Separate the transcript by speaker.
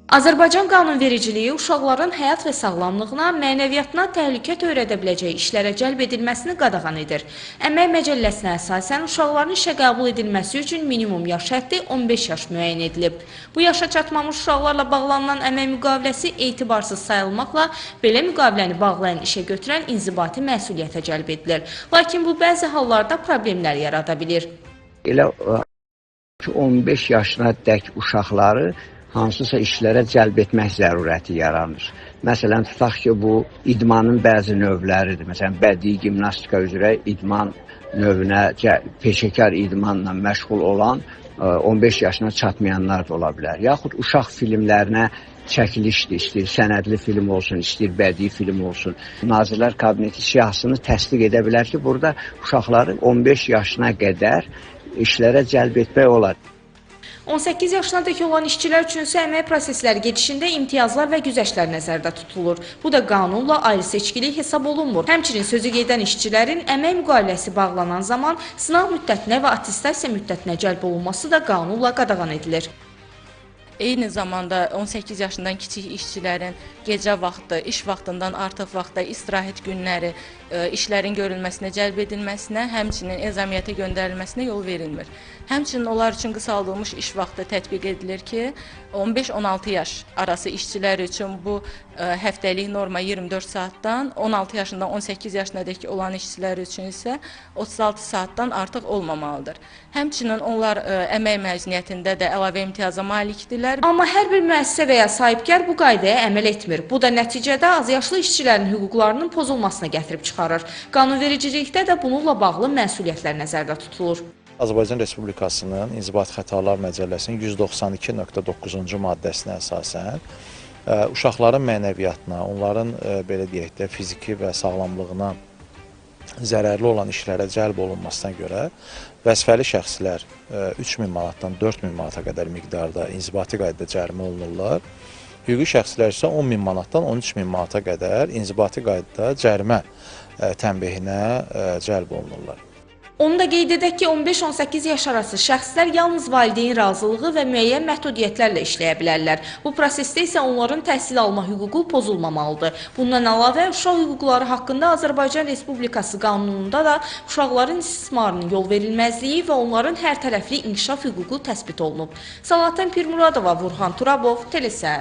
Speaker 1: Azərbaycan qanunvericiliyi uşaqların həyat və sağlamlığına, mənəviyyatına təhlükə törədə biləcəyi işlərə cəlb edilməsini qadağan edir. Əmək Məcəlləsinə əsasən uşaqların işə qəbul edilməsi üçün minimum yaş həddi 15 yaş müəyyən edilib. Bu yaşa çatmamış uşaqlarla bağlanılan əmək müqaviləsi etibarsız sayılmaqla belə müqaviləni bağlayan işə götürən inzibati məsuliyyətə cəlb edilir. Lakin bu bəzi hallarda problemlər yarada bilir.
Speaker 2: Elə 15 yaşına dək uşaqları hansısa işlərə cəlb etmək zərurəti yaranır. Məsələn, tutaq ki, bu idmanın bəzi növləridir. Məsələn, bədii gimnastika üzrə idman növünə, peşəkar idmanla məşğul olan 15 yaşına çatmayanlar da ola bilər. Yaxud uşaq filmlərinə çəkilişdir, istəyir sənədli film olsun, istəyir bədii film olsun. Nazirlər Kabineti siyahısını təsdiq edə bilər ki, burada uşaqları 15 yaşına qədər işlərə cəlb etmək olar.
Speaker 1: 18 yaşına dək olan işçilər üçün isə əmək prosesləri gedişində imtiyazlar və güzəştlər nəzərdə tutulur. Bu da qanunla ayrı seçkilik hesab olunmur. Həmçinin sözü gedən işçilərin əmək müqaviləsi bağlanan zaman sınaq müddətinə və attestasiya müddətinə cəlb olunması da qanunla qadağan edilir.
Speaker 3: Eyni zamanda 18 yaşından kiçik işçilərin gecə vaxtı, iş vaxtından artıq vaxtda istirahət günləri işlərin görülməsinə, cəlb edilməsinə, həmçinin ezamiyyətə göndərilməsinə yol verilmir. Həmçinin onlar üçün qısaldılmış iş vaxtı tətbiq edilir ki, 15-16 yaş arası işçilər üçün bu həftəlik norma 24 saatdan, 16 yaşından 18 yaşına dək olan işçilər üçün isə 36 saatdan artıq olmamalıdır. Həmçinin onlar əmək məzuniyyətində də əlavə imtiyaza malikdirlər.
Speaker 1: Amma hər bir müəssisə və ya sahibkar bu qaydaya əməl etmir. Bu da nəticədə azyaşlı işçilərin hüquqlarının pozulmasına gətirib çıxarır. Qanunvericilikdə də bununla bağlı məsuliyyətlər nəzərdə tutulur.
Speaker 4: Azərbaycan Respublikasının İnzibati Xətalar Məcəlləsinin 192.9-cu maddəsinə əsasən uşaqların mənəviyyatına, onların belə deyək də fiziki və sağlamlığına zərərli olan işlərə cəlb olunmasına görə vəzifəli şəxslər 3000 manatdan 4000 manata qədər miqdarda inzibati qaydada cərimə olunurlar. Hüquqi şəxslər isə 10.000 manatdan 13.000 manata qədər inzibati qaydada cərimə tənbihinə cəlb olunurlar.
Speaker 1: Onu da qeyd edək ki, 15-18 yaş arası şəxslər yalnız valideyn razılığı və müəyyən məhdudiyyətlərlə işləyə bilərlər. Bu prosesdə isə onların təhsil alma hüququ pozulmamalıdır. Bundan əlavə, uşaq hüquqları haqqında Azərbaycan Respublikası qanununda da uşaqların istismarının yol verilməzliyi və onların hər tərəfli inkişaf hüququ təsbit olunub. Salatın Pirmuradova, Vurğan Turabov, Telesə.